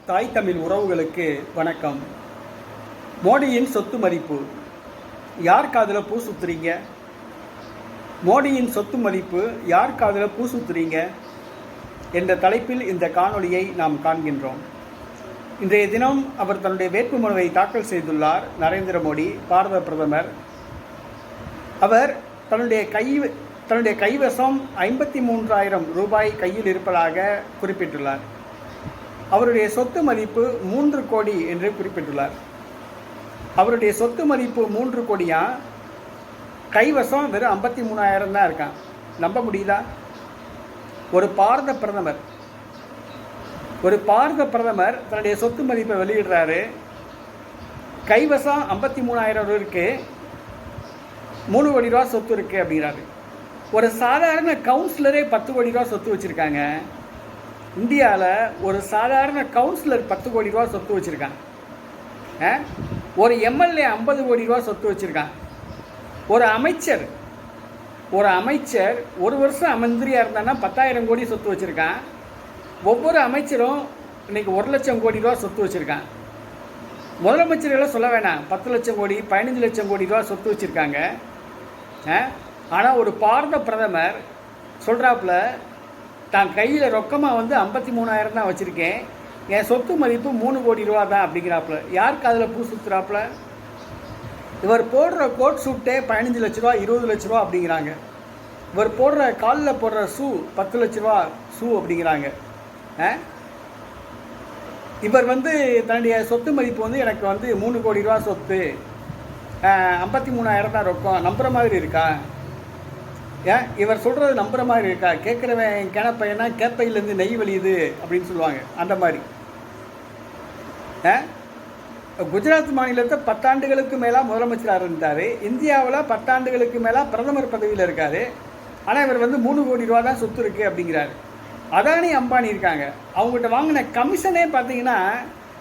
தாய் தமிழ் உறவுகளுக்கு வணக்கம். மோடியின் சொத்து மதிப்பு யார் காதில் பூ சுத்துறீங்க? மோடியின் சொத்து மதிப்பு யார் காதில் பூ சுத்துறீங்க என்ற தலைப்பில் இந்த காணொளியை நாம் காண்கின்றோம். இன்றைய தினம் அவர் தன்னுடைய வேட்புமனுவை தாக்கல் செய்துள்ளார். நரேந்திர மோடி, பாரத பிரதமர். அவர் தன்னுடைய கைவசம் 53,000 ரூபாய் கையில் இருப்பதாக குறிப்பிட்டுள்ளார். அவருடைய சொத்து மதிப்பு 3 கோடி என்று குறிப்பிட்டுள்ளார். அவருடைய சொத்து மதிப்பு 3 கோடியா, கைவசம் வெறும் 53,000 தான் இருக்கான். நம்ப முடியுதா? ஒரு பாரத பிரதமர் தன்னுடைய சொத்து மதிப்பை வெளியிடுறாரு. கைவசம் 53,000 இருக்கு, 3 கோடி ரூபா சொத்து இருக்கு அப்படிங்கிறாரு. ஒரு சாதாரண கவுன்சிலரே 10 கோடி ரூபா சொத்து வச்சுருக்காங்க. இந்தியாவில் ஒரு சாதாரண கவுன்சிலர் 10 கோடி ரூபா சொத்து வச்சுருக்கான். ஒரு எம்எல்ஏ 50 கோடி ரூபா சொத்து வச்சுருக்கான். ஒரு அமைச்சர் ஒரு வருஷம் மந்திரியாக இருந்தான்னா 10,000 கோடி சொத்து வச்சுருக்கான். ஒவ்வொரு அமைச்சரும் இன்றைக்கி 1 லட்சம் கோடி ரூபா சொத்து வச்சுருக்கான். முதலமைச்சர்களெல்லாம் சொல்ல வேணாம், 10 லட்சம் கோடி 15 லட்சம் கோடி ரூபா சொத்து வச்சுருக்காங்க. ஆனால் ஒரு பாரத பிரதமர் சொல்கிறாப்புல, தான் கையில் ரொக்கமாக 53,000 தான் வச்சுருக்கேன், என் சொத்து மதிப்பு 3 கோடி ரூபா தான் அப்படிங்கிறாப்புல. யாருக்கு அதில் பூ சுற்றுறாப்புல? இவர் போடுற கோட் சூட்டே 15 லட்ச ரூபா 20 லட்ச ரூபா அப்படிங்கிறாங்க. இவர் காலில் போடுற ஷூ 10 லட்ச ரூபா ஷூ அப்படிங்கிறாங்க. இவர் தன்னுடைய சொத்து மதிப்பு எனக்கு 3 கோடி ரூபா சொத்து, 53,000 தான் ரொக்கம். நம்புகிற மாதிரி இருக்கா? இவர் சொல்கிறது நம்புகிற மாதிரி இருக்கா? கேட்குறவன் கிணப்பையனா கேப்பையிலேருந்து நெய் வலியுது அப்படின்னு சொல்லுவாங்க. அந்த மாதிரி குஜராத் மாநிலத்தை 10 ஆண்டுகளுக்கு மேலே முதலமைச்சராக இருந்தார். இந்தியாவில் 10 ஆண்டுகளுக்கு மேலே பிரதமர் பதவியில் இருக்கார். ஆனால் இவர் 3 கோடி ரூபா தான் சொத்து இருக்குது அப்படிங்கிறாரு. அதானி அம்பானி இருக்காங்க, அவங்ககிட்ட வாங்கின கமிஷனே பார்த்தீங்கன்னா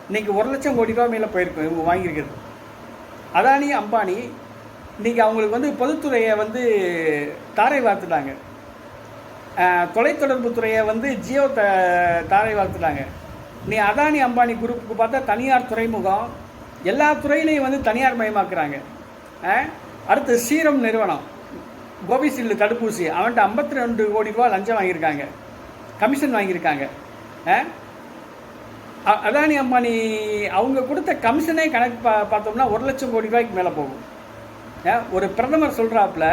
இன்றைக்கி 1 லட்சம் கோடி ரூபா மேலே போயிருக்கும் இவங்க வாங்கியிருக்கிறது. அதானி அம்பானி இன்றைக்கி அவங்களுக்கு பொதுத்துறையை தாரை வார்த்துட்டாங்க. தொலைத்தொடர்பு துறையை ஜியோ தாரை வார்த்துட்டாங்க. நீ அதானி அம்பானி குரூப்புக்கு பார்த்தா தனியார் துறைமுகம், எல்லா துறையிலையும் தனியார் மயமாக்குறாங்க. அடுத்து சீரம் நிறுவனம், கோவிஷீல்டு தடுப்பூசி, அவன்கிட்ட 52 கோடி ரூபா லஞ்சம் வாங்கியிருக்காங்க, கமிஷன் வாங்கியிருக்காங்க. அதானி அம்பானி அவங்க கொடுத்த கமிஷனே கணக்கு பார்த்தோம்னா 1 லட்சம் கோடி ரூபாய்க்கு மேலே போகும். ஒரு பிரதமர் சொல்கிறாப்புல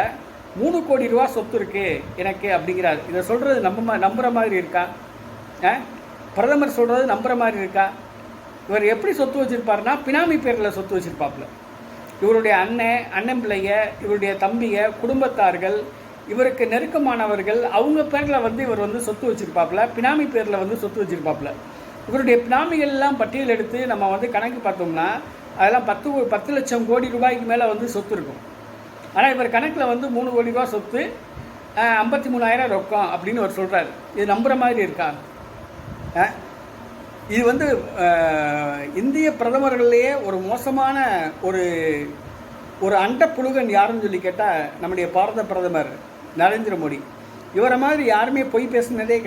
3 கோடி ரூபா சொத்து இருக்குது எனக்கு அப்படிங்கிறாரு. இதை சொல்கிறது நம்புகிற மாதிரி இருக்கா? பிரதமர் சொல்கிறது நம்புகிற மாதிரி இருக்கா? இவர் எப்படி சொத்து வச்சுருப்பாருன்னா பினாமி பேரில் சொத்து வச்சுருப்பாப்புல. இவருடைய அண்ணன் பிள்ளைங்க, இவருடைய தம்பிங்க, குடும்பத்தார்கள், இவருக்கு நெருக்கமானவர்கள், அவங்க பேரில் இவர் சொத்து வச்சுருப்பாப்புல. பினாமி பேரில் சொத்து வச்சுருப்பாப்புல. இவருடைய பினாமிகள் எல்லாம் பட்டியல் எடுத்து நம்ம கணக்கு பார்த்தோம்னா அதெல்லாம் 10 லட்சம் கோடி ரூபாய்க்கு மேலே சொத்து இருக்கும். ஆனால் இவர் கணக்கில் 3 கோடி ரூபா சொத்து, 53,000 ரொக்கம் அப்படின்னு அவர் சொல்கிறார். இது நம்புகிற மாதிரி இருக்கா? இது இந்திய பிரதமர்கள்லேயே ஒரு மோசமான ஒரு அண்ட புழுகன் யாருன்னு சொல்லி கேட்டால் நம்முடைய பாரத பிரதமர் நரேந்திர மோடி. இவரை மாதிரி யாருமே பொய் பேசுனதே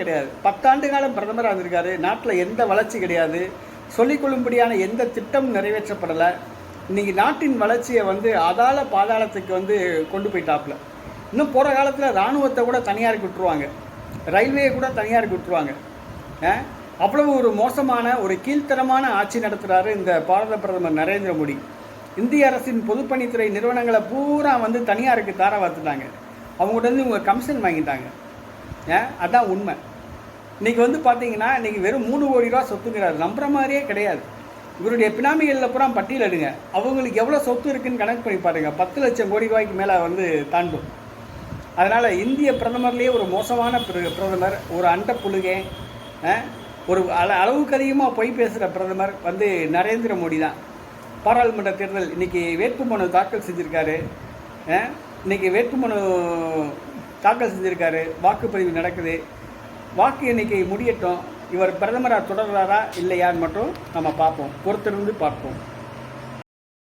கிடையாது. 10 ஆண்டு காலம் பிரதமராக இருந்திருக்காரு. நாட்டில் எந்த வளர்ச்சி கிடையாது, சொல்லிக்கொள்ளும்படியான எந்த திட்டம் நிறைவேற்றப்படலை. இன்றைக்கி நாட்டின் வளர்ச்சியை அதால பாதாளத்துக்கு கொண்டு போயிட்டாப்புல. இன்னும் போகிற காலத்தில் இராணுவத்தை கூட தனியாருக்கு விட்டுருவாங்க, ரயில்வேயை கூட தனியாருக்கு விட்டுருவாங்க. அவ்வளவு ஒரு மோசமான ஒரு கீழ்த்தரமான ஆட்சி நடத்துகிறாரு இந்த பாரத பிரதமர் நரேந்திர மோடி. இந்திய அரசின் பொதுப்பணித்துறை நிறுவனங்களை பூரா தனியாருக்கு தார வார்த்துட்டாங்க. அவங்ககிட்ட இவங்க கமிஷன் வாங்கிட்டாங்க. அதான் உண்மை. இன்றைக்கி பார்த்தீங்கன்னா இன்றைக்கி வெறும் 3 கோடி ரூபா சொத்துங்கிறாரு. நம்புகிற மாதிரியே கிடையாது. இவருடைய பினாமிகளில் பூரா பட்டியல் எடுங்க, அவங்களுக்கு எவ்வளோ சொத்து இருக்குதுன்னு கணக்கு பண்ணி பாருங்கள். 10 லட்சம் கோடி ரூபாய்க்கு மேலே தாண்டும். அதனால் இந்திய பிரதமர்லேயே ஒரு மோசமான பிரதமர், ஒரு அண்ட புழுகை, ஒரு அளவுக்கு அதிகமாக பொய் பேசுகிற பிரதமர் நரேந்திர மோடி தான். பாராளுமன்ற தேர்தல் இன்றைக்கி வேட்புமனு தாக்கல் செஞ்சுருக்காரு. வாக்குப்பதிவு நடக்குது. வாக்கு எண்ணிக்கை முடியட்டும். இவர் பிரதமராக தொடர்றாரா இல்லையான்னு மட்டும் நம்ம பார்ப்போம். பொறுத்திருந்து பார்ப்போம்.